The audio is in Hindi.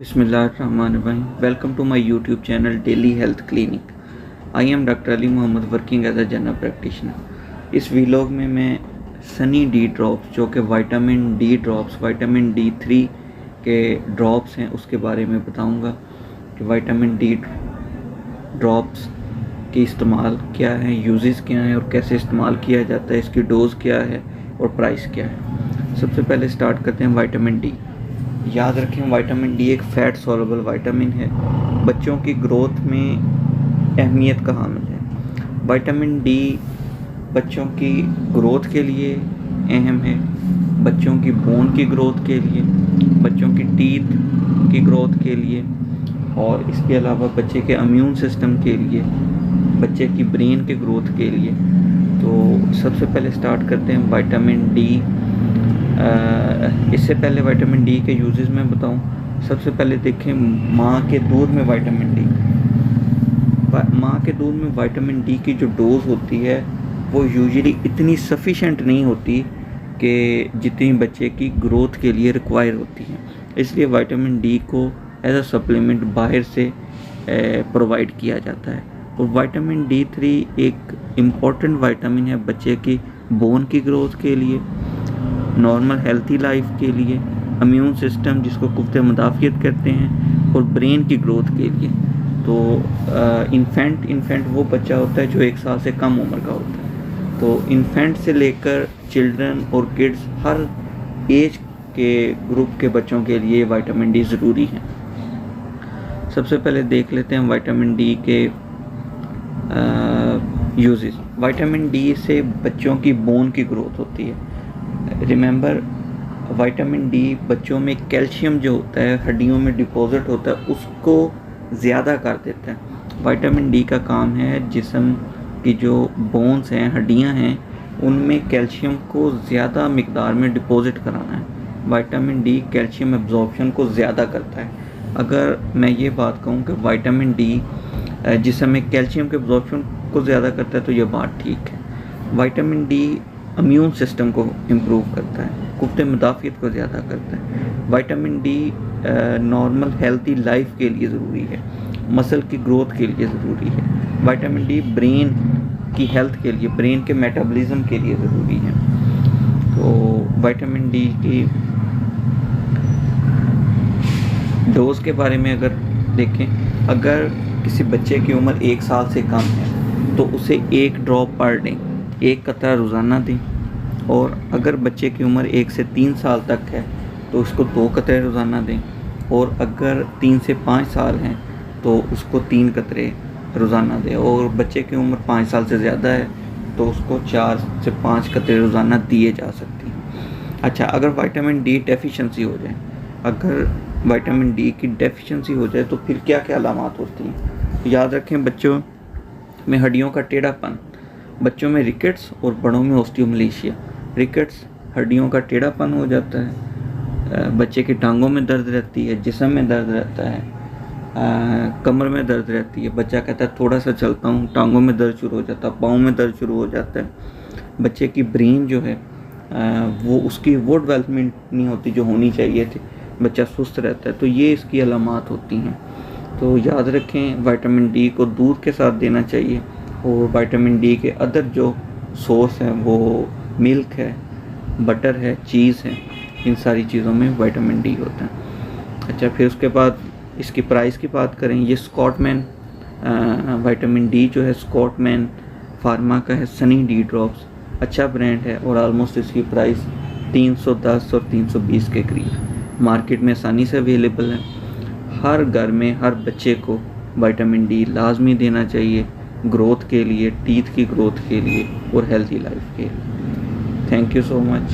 Bismillahirrahmanirrahim. Welcome to my YouTube channel Daily Health Clinic. I am Dr. Ali Mohammed working as a general practitioner. इस वीलॉग में मैं सनी डी ड्रॉप्स जो कि vitamin D drops vitamin D3 के ड्रॉप्स हैं उसके बारे में बताऊंगा कि विटामिन डी ड्रॉप्स की इस्तेमाल क्या है, यूजेस क्या हैं और कैसे इस्तेमाल किया जाता है, इसकी डोज क्या है और प्राइस क्या है। सबसे पहले स्टार्ट करते हैं विटामिन डी। याद रखें विटामिन डी एक फ़ैट सॉल्युबल विटामिन है, बच्चों की ग्रोथ में अहमियत का हामिल है। विटामिन डी बच्चों की ग्रोथ के लिए अहम है, बच्चों की बोन की ग्रोथ के लिए, बच्चों की टीथ की ग्रोथ के लिए और इसके अलावा बच्चे के इम्यून सिस्टम के लिए, बच्चे की ब्रेन के ग्रोथ के लिए। तो सबसे पहले स्टार्ट करते हैं विटामिन डी। इससे पहले विटामिन डी के यूजेस मैं बताऊं। सबसे पहले देखें माँ के दूध में विटामिन डी। माँ के दूध में विटामिन डी की जो डोज होती है वो यूजुअली इतनी सफिशेंट नहीं होती कि जितनी बच्चे की ग्रोथ के लिए रिक्वायर होती है, इसलिए विटामिन डी को एज अ सप्लीमेंट बाहर से प्रोवाइड किया जाता है। और विटामिन D3 एक इम्पॉर्टेंट विटामिन है बच्चे की बोन की ग्रोथ के लिए, नॉर्मल हेल्थी लाइफ के लिए, इम्यून सिस्टम जिसको कुव्वत मुदाफ़ियत कहते हैं और ब्रेन की ग्रोथ के लिए। तो इन्फेंट वो बच्चा होता है जो 1 साल से कम उम्र का होता है। तो इन्फेंट से लेकर चिल्ड्रन और किड्स हर एज के ग्रुप के बच्चों के लिए विटामिन डी ज़रूरी है। सबसे पहले देख लेते हैं विटामिन डी के यूजेस। विटामिन डी से बच्चों की बोन की ग्रोथ होती है। रिमेंबर, विटामिन डी बच्चों में कैल्शियम जो होता है हड्डियों में डिपॉजिट होता है उसको ज़्यादा कर देता है। विटामिन डी का काम है जिस्म की जो बोन्स हैं, हड्डियां हैं, उनमें कैल्शियम को ज़्यादा मिकदार में डिपॉजिट कराना है। विटामिन डी कैल्शियम एब्जॉर्प्शन को ज़्यादा करता है। अगर मैं ये बात कहूँ कि विटामिन डी जिस्म में कैल्शियम के एब्जॉर्प्शन को ज़्यादा करता है तो ये बात ठीक है। विटामिन डी इम्यून सिस्टम को इम्प्रूव करता है, कुव्वत मुदाफ़ियत को ज़्यादा करता है। Vitamin D normal healthy life के लिए ज़रूरी है, मसल की ग्रोथ के लिए ज़रूरी है। विटामिन डी ब्रेन की हेल्थ के लिए, ब्रेन के मेटाबॉलिज्म के लिए ज़रूरी है। तो विटामिन डी की डोज़ के बारे में अगर देखें, अगर किसी बच्चे की उम्र 1 साल से कम है तो उसे 1 ड्रॉप पर डे, 1 कतरा रोज़ाना दें। और अगर बच्चे की उम्र 1 से 3 साल तक है तो उसको 2 कतरे रोज़ाना दें। और अगर 3 से 5 साल हैं तो उसको 3 कतरे रोज़ाना दें। और बच्चे की उम्र 5 साल से ज़्यादा है तो उसको 4 से 5 कतरे रोज़ाना दिए जा सकते हैं। अच्छा, अगर विटामिन डी डेफिशिएंसी हो जाए, अगर विटामिन डी की डेफिशिएंसी हो जाए तो फिर क्या क्या अलामात होती हैं। याद रखें, बच्चों में हड्डियों का टेढ़ापन, बच्चों में रिकेट्स और बड़ों में ऑस्टियोमलेशिया। रिकेट्स हड्डियों का टेढ़ापन हो जाता है, बच्चे की टांगों में दर्द रहती है, जिस्म में दर्द रहता है, कमर में दर्द रहती है। बच्चा कहता है थोड़ा सा चलता हूँ, टांगों में दर्द शुरू हो जाता है, पाँव में दर्द शुरू हो जाता है। बच्चे की ब्रेन जो है वो उसकी वो डेवलपमेंट नहीं होती जो होनी चाहिए थी, बच्चा सुस्त रहता है। तो ये इसकी अलामात होती हैं। तो याद रखें, विटामिन डी को दूध के साथ देना चाहिए। और विटामिन डी के अदर जो सोर्स हैं वो मिल्क है, बटर है, चीज़ है, इन सारी चीज़ों में विटामिन डी होता है। अच्छा, फिर उसके बाद इसकी प्राइस की बात करें। ये स्कॉटमैन विटामिन डी जो है स्कॉटमैन फार्मा का है, सनी डी ड्रॉप्स अच्छा ब्रांड है और ऑलमोस्ट इसकी प्राइस 310 और 320 के करीब मार्केट में आसानी से अवेलेबल है। हर घर में हर बच्चे को विटामिन डी लाजमी देना चाहिए, ग्रोथ के लिए, टीथ की ग्रोथ के लिए और हेल्थी लाइफ के लिए। Thank you so much.